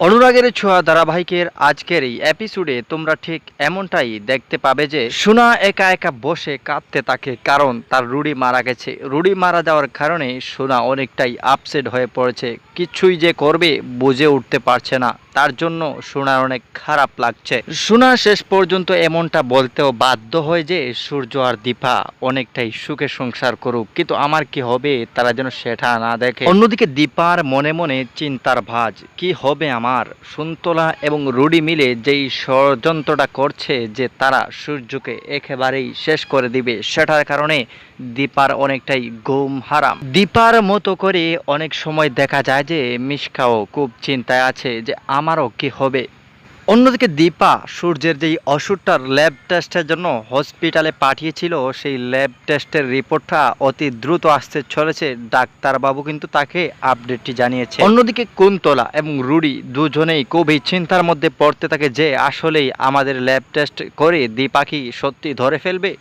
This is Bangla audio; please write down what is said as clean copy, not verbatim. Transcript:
অনুরাগের ছোঁয়া ধারাবাহিকের আজকের এই এপিসোডে তোমরা ঠিক এমনটাই দেখতে পাবে যে সোনা একা একা বসে কাঁদতে থাকে, কারণ তার রুডি মারা গেছে। রুডি মারা যাওয়ার কারণে সোনা অনেকটাই আপসেট হয়ে পড়েছে, কিছুই যে করবে বুঝে উঠতে পারছে না। তার জন্য সোনার অনেক খারাপ লাগছে। সোনা শেষ পর্যন্ত এমনটা বলতেও বাধ্য হয় যে সূর্য আর দীপা অনেকটাই সুখে সংসার করুক, কিন্তু আমার কি হবে তারা যেন সেটা না দেখে। অন্যদিকে দীপার মনে মনে চিন্তার ভাঁজ, কি হবে আমার। শকুন্তলা এবং রুডি মিলে যেই ষড়যন্ত্রটা করছে যে তারা সূর্যকে একেবারেই শেষ করে দিবে, সেটার কারণে দীপার অনেকটাই ঘুম হারাম। দীপার মতো করে অনেক সময় দেখা যায় যে মিশকাও খুব চিন্তায় আছে যে আমারও কি হবে। অন্যদিকে দীপা সূর্যের যেই ওষুধটার ল্যাব টেস্টের জন্য হসপিটালে পাঠিয়েছিল, সেই ল্যাব টেস্টের রিপোর্টটা অতি দ্রুত আসতে চলেছে। ডাক্তারবাবু কিন্তু তাকে আপডেটটি জানিয়েছে। অন্যদিকে কুন্তলা এবং রুডি দুজনেই খুবই চিন্তার মধ্যে পড়তে থাকে যে আসলেই আমাদের ল্যাব টেস্ট করে দীপা কি সত্যি ধরে ফেলবে।